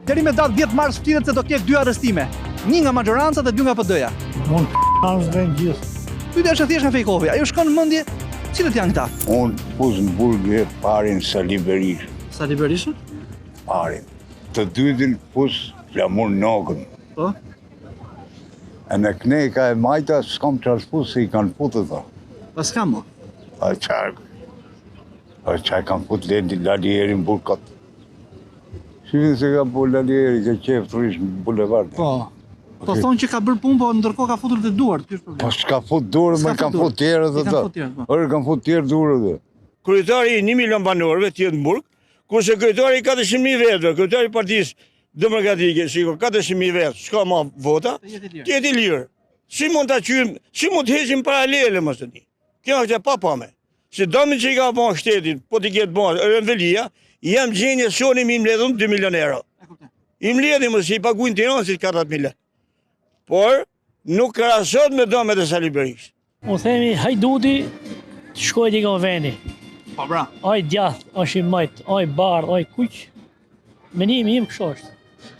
Deri me datë 10 mars ftiret se do ketë 2 arrestime. Një nga majoranca dhe 2 nga PD-ja. Mund të vend gjithë. Pyetja është thjesht nga Fejkovi. Ajo shkon në mendje, cilët janë këta? Unë pus në burgë parin Sali Berisha. Sali Berishën? Parin. Të dytin pus Flamur Nogën. Po. E në kneka e majta s'kam qarë pus se i kanë putë ta. Pas kam mo? A qarë kanë putë Lalierin burkat. Shifin se ka po Lalieri, ka qef turish në bulevard. Po. Po thonë që ka bërë punë, po ndërkohë ka futur të duart, ky është problemi. Po s'ka fut durë, më kanë fut tjerë dhe ta. Orë kanë fut tjerë durë dhe. Kryetari 1 milion banorëve tjetë në burg, kurse kryetari 400.000 vetëve, kryetari partisë demokratike, shiko, 400.000 vetë, s'ka ma vota, tjetë i lirë. Si mund të qymë, si mund të heqim paralele, më së një. Kjo është e papame. Se domin që i ka bënë shtetin, po t'i ketë bënë, Rënvelia, jam gjenje soni mi mbledhëm 2 milion euro. I mbledhëm më si i paguin Tiranë si 4.000 lekë. Por, nuk krahasot me domet e Sali Berishës. U themi, hajduti, të shkojt i konveni. Po bra. Aj djath, është i majt, aj bardh, aj kuq. Menimi im kështu është.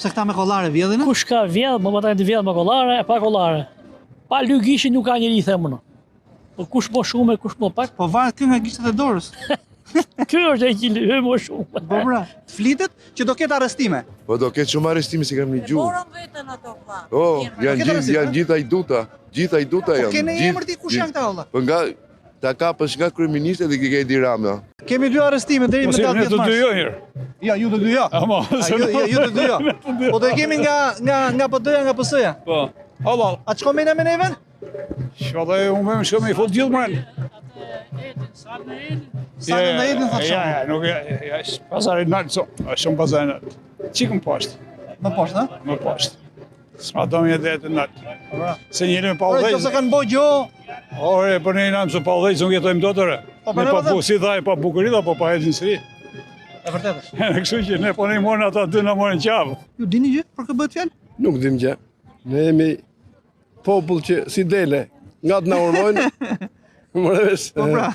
Se këta me kollare vjedhin? Kush ka vjedh, më batajnë të vjedh me kollare, e pa kollare. Pa ly gishin nuk ka njëri, themë në. Po kush më shumë e kush më pak. Po varet kjo nga gishtet e dorës. Kjo është e që lë më shumë. Po bra. Flitet që do ketë arrestime. Po do ketë shumë arrestime si kam një gjuhë. Morën vetën ato pa. Oh, janë gjithë ajduta. Gjithë ajduta janë. Po kene emër ti kush janë këta olla? Po nga ta kapësh nga kryeministri dhe ke Edi Rama. Kemi 2 arrestime deri me datë 10 mars. Ja, ju të dy jo. Ju të dy jo. Po do e kemi nga PD-ja, nga PS-ja. Po. Hallall. A çko mena me neven? Shkallë unë më shkoj me fut gjithë mërën. Sa në Edin thotë shumë. Ja, nuk e pazarit nalt, shumë pazarit nalt. Qikëm poshtë. Më poshtë, ha? Më poshtë. S'ma do më jetë të nalt. Se njëri me pa Ore, udhejtë. nëse kanë bëj gjo. Ore, për ne namë se pa udhejtë, nuk jetojmë do të re. Ne pa bu, si dhaj, pa bukurit, apo pa hedhin sëri. E vërtetë. Kështu që ne po ne morën ata dy na morën qafë. Ju dini gjë për kë bëhet fjalë? Nuk dim gjë. Ne jemi popull që si dele, nga të na urmojnë. Po pra.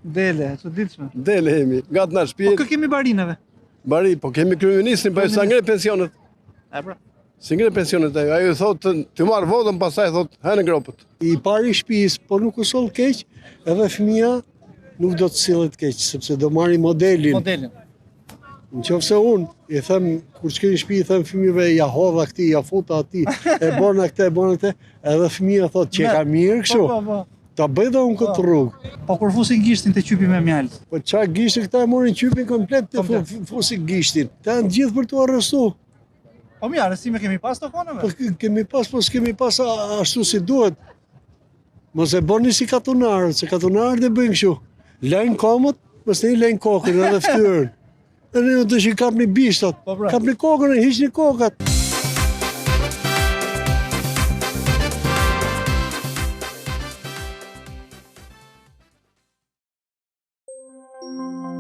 Dele, çuditshme. Dele jemi, nga të na Po shpijet. kë kemi barinave? Bari, po kemi kryeministrin, po sa ngre pensionet. E pra. Si ngre pensionet ajo. Ajo thotë të marr votën, pastaj thotë hënë gropët. I pari shtëpis, po nuk u soll keq, edhe fëmia nuk do të sillet keq, sepse do marri modelin. Modelin. Nëse unë i them kur shkoj në shtëpi i them fëmijëve ja hodha këti, ja futa aty, e bona këtë, e bona këtë, edhe fëmia thotë që ka mirë kështu. Po. Ta bëj dhe unë këtë rrugë. Po kur fusin gishtin te qypi me mjalt. Po qa gishtin këta e morin qypin komplet të fusin gishtin. Ta janë gjithë për të arrestu. Po mirë, arrestime kemi pas të konëve? Po kemi pas, po s'kemi pas ashtu si duhet. Mos e bëni si katunarët, se katunarët e bëjnë kështu. Lejnë komët, mos ne i lejnë kokën edhe ftyrën. E ne të që kapni bishtat. Kapni kokën e hiqni kokat. Thank you.